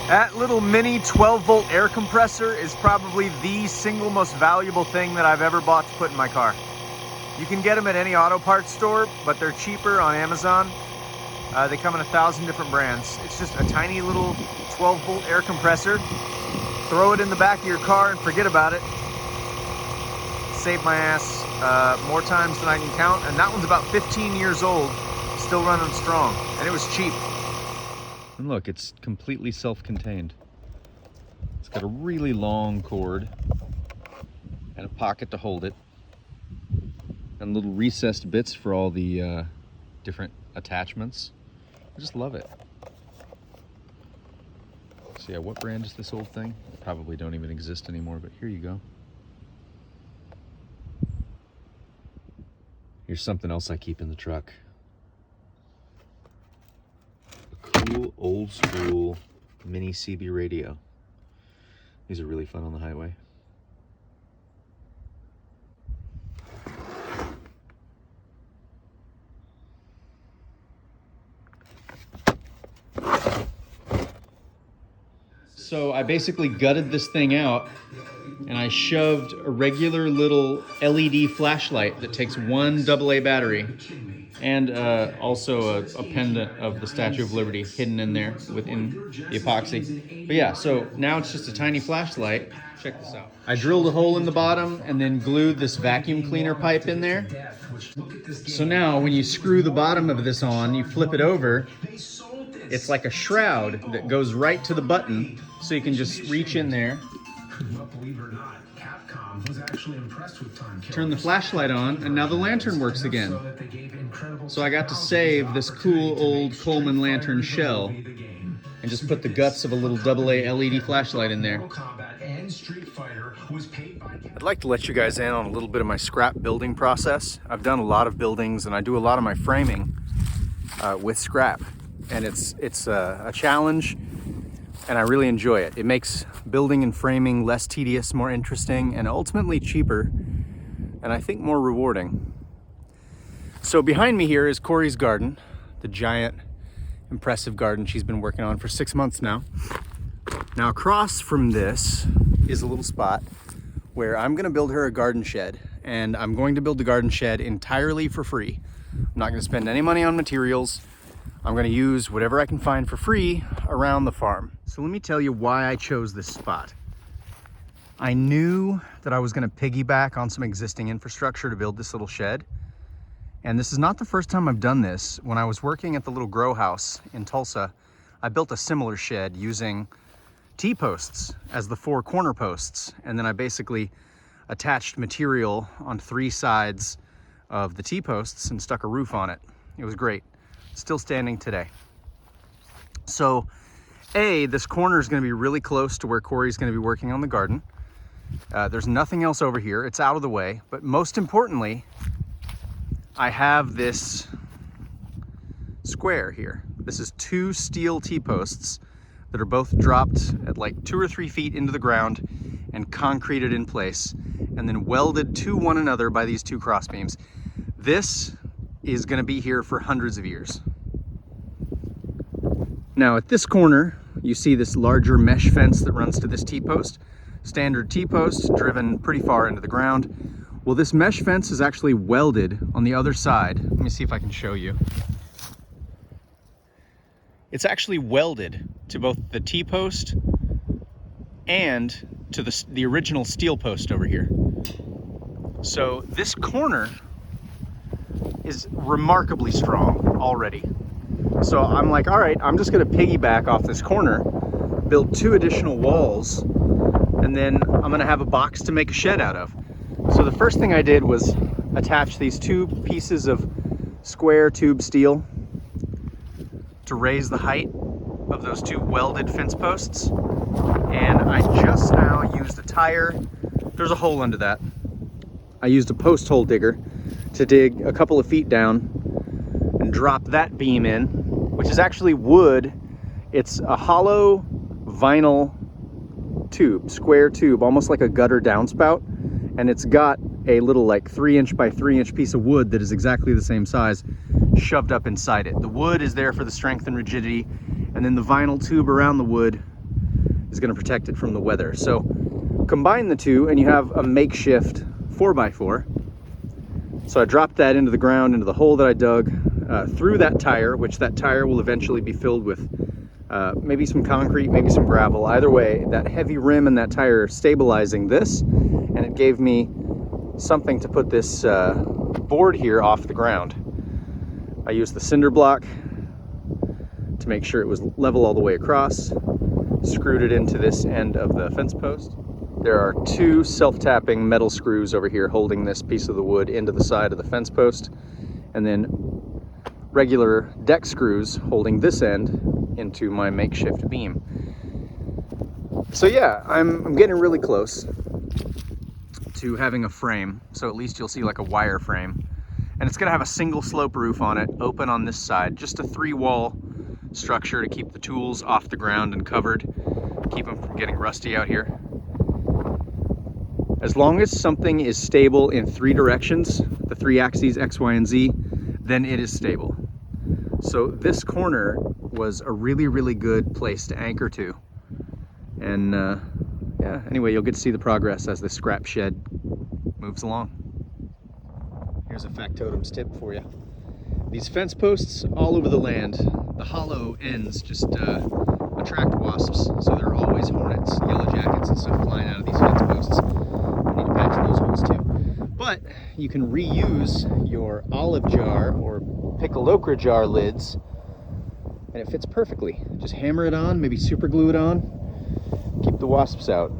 That little mini 12-volt air compressor is probably the single most valuable thing that I've ever bought to put in my car. You can get them at any auto parts store, but they're cheaper on Amazon. They come in 1,000 different brands. It's just a tiny little 12-volt air compressor. Throw it in the back of your car and forget about it. Saved my ass more times than I can count, and that one's about 15 years old, still running strong, and it was cheap. And look, it's completely self-contained. It's got a really long cord and a pocket to hold it, and little recessed bits for all the different attachments. I just love it. So yeah, what brand is this old thing? They probably don't even exist anymore, but here you go. Here's something else I keep in the truck. A cool old school mini CB radio. These are really fun on the highway. So I basically gutted this thing out and I shoved a regular little LED flashlight that takes one AA battery and also a pendant of the Statue of Liberty hidden in there within the epoxy. But yeah, so now it's just a tiny flashlight. Check this out. I drilled a hole in the bottom and then glued this vacuum cleaner pipe in there. So now when you screw the bottom of this on, you flip it over, it's like a shroud that goes right to the button, so you can just reach in there, turn the flashlight on, and now the lantern works again. So I got to save this cool old Coleman lantern shell and just put the guts of a little AA LED flashlight in there. I'd like to let you guys in on a little bit of my scrap building process. I've done a lot of buildings and I do a lot of my framing with scrap. And it's a challenge, and I really enjoy it. It makes building and framing less tedious, more interesting, and ultimately cheaper, and I think more rewarding. So behind me here is Corey's garden, the giant, impressive garden she's been working on for 6 months now. Now across from this is a little spot where I'm gonna build her a garden shed, and I'm going to build the garden shed entirely for free. I'm not gonna spend any money on materials. I'm gonna use whatever I can find for free around the farm. So let me tell you why I chose this spot. I knew that I was gonna piggyback on some existing infrastructure to build this little shed. And this is not the first time I've done this. When I was working at the little grow house in Tulsa, I built a similar shed using T-posts as the 4 corner posts. And then I basically attached material on 3 sides of the T-posts and stuck a roof on it. It was great. Still standing today. So this corner is going to be really close to where Corey's going to be working on the garden. There's nothing else over here. It's out of the way. But most importantly, I have this square here. This is 2 steel T-posts that are both dropped at like 2 or 3 feet into the ground and concreted in place and then welded to one another by these 2 cross beams. This is going to be here for hundreds of years. Now at this corner, you see this larger mesh fence that runs to this T-post. Standard T-post driven pretty far into the ground. Well, this mesh fence is actually welded on the other side. Let me see if I can show you. It's actually welded to both the T-post and to the original steel post over here. So this corner is remarkably strong already. So I'm like, all right, I'm just gonna piggyback off this corner, build 2 additional walls, and then I'm gonna have a box to make a shed out of. So the first thing I did was attach these 2 pieces of square tube steel to raise the height of those 2 welded fence posts. And I just now used a tire. There's a hole under that. I used a post hole digger to dig a couple of feet down and drop that beam in, which is actually wood. It's a hollow vinyl tube, square tube, almost like a gutter downspout. And it's got a little like 3-inch by 3-inch piece of wood that is exactly the same size shoved up inside it. The wood is there for the strength and rigidity, and then the vinyl tube around the wood is going to protect it from the weather. So combine the two and you have a makeshift 4x4. So I dropped that into the ground, into the hole that I dug, through that tire, which that tire will eventually be filled with maybe some concrete, maybe some gravel. Either way, that heavy rim and that tire are stabilizing this, and it gave me something to put this board here off the ground. I used the cinder block to make sure it was level all the way across, screwed it into this end of the fence post. There are two self-tapping metal screws over here holding this piece of the wood into the side of the fence post, and then regular deck screws holding this end into my makeshift beam. So yeah, I'm getting really close to having a frame, so at least you'll see like a wire frame. And it's gonna have a single slope roof on it, open on this side, just a 3-wall structure to keep the tools off the ground and covered, keep them from getting rusty out here. As long as something is stable in 3 directions, the 3 axes, X, Y, and Z, then it is stable. So this corner was a really, really good place to anchor to. And yeah, anyway, you'll get to see the progress as the scrap shed moves along. Here's a factotum's tip for you. These fence posts all over the land, the hollow ends just attract wasps. So there are always hornets, yellow jackets, and stuff flying out of these fence posts. I need to patch those holes too. But you can reuse your olive jar or pickle okra jar lids, and it fits perfectly. Just hammer it on, maybe super glue it on, keep the wasps out.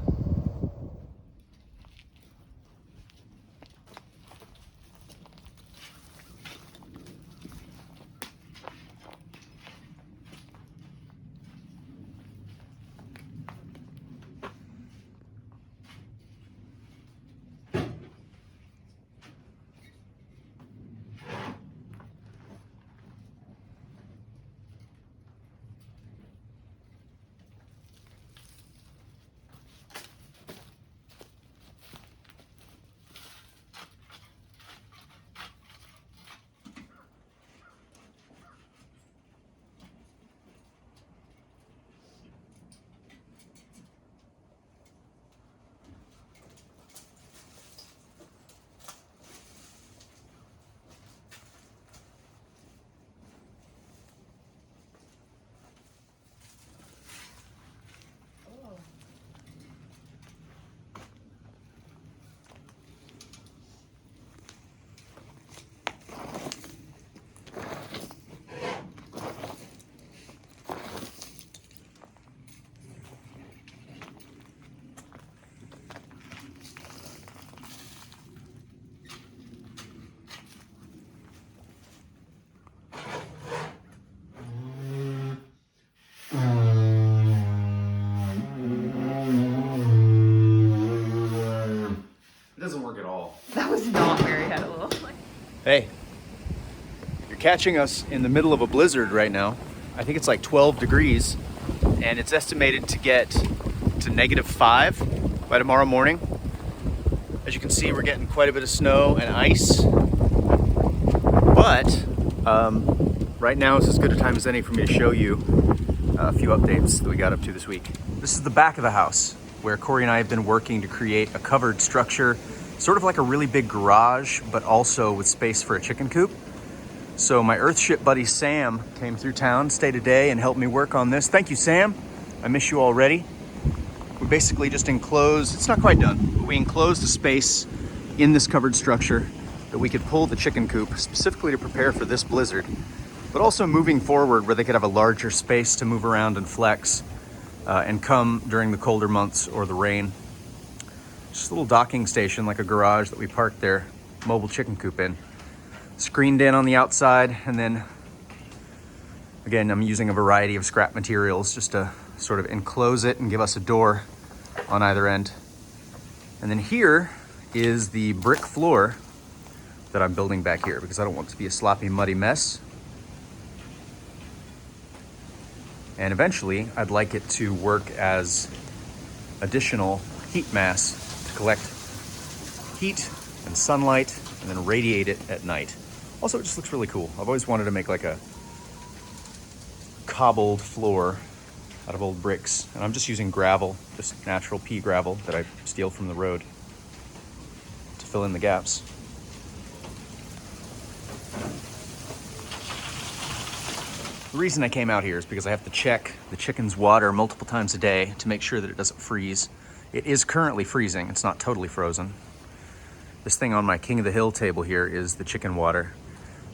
Hey, you're catching us in the middle of a blizzard right now. I think it's like 12 degrees, and it's estimated to get to -5 by tomorrow morning. As you can see, we're getting quite a bit of snow and ice, but right now is as good a time as any for me to show you a few updates that we got up to this week. This is the back of the house where Corey and I have been working to create a covered structure, sort of like a really big garage, but also with space for a chicken coop. So my Earthship buddy Sam came through town, stayed a day, and helped me work on this. Thank you, Sam. I miss you already. We basically just enclosed, it's not quite done, but we enclosed a space in this covered structure that we could pull the chicken coop specifically to prepare for this blizzard, but also moving forward where they could have a larger space to move around and flex and come during the colder months or the rain. Just a little docking station, like a garage that we parked their mobile chicken coop in. Screened in on the outside, and then again, I'm using a variety of scrap materials just to sort of enclose it and give us a door on either end. And then here is the brick floor that I'm building back here because I don't want it to be a sloppy, muddy mess. And eventually, I'd like it to work as additional heat mass to collect heat and sunlight and then radiate it at night. Also, it just looks really cool. I've always wanted to make like a cobbled floor out of old bricks. And I'm just using gravel, just natural pea gravel that I steal from the road to fill in the gaps. The reason I came out here is because I have to check the chicken's water multiple times a day to make sure that it doesn't freeze. It is currently freezing, it's not totally frozen. This thing on my King of the Hill table here is the chicken water.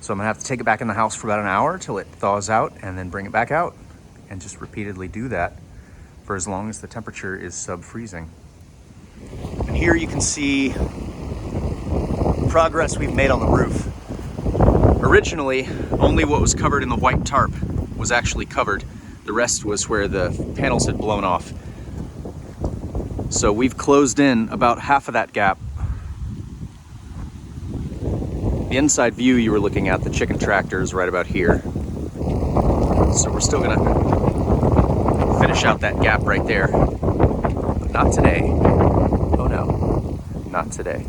So I'm gonna have to take it back in the house for about an hour till it thaws out and then bring it back out and just repeatedly do that for as long as the temperature is sub-freezing. And here you can see the progress we've made on the roof. Originally, only what was covered in the white tarp was actually covered. The rest was where the panels had blown off. So we've closed in about half of that gap. The inside view you were looking at, the chicken tractor, is right about here. So we're still gonna finish out that gap right there. But not today. Oh no, not today.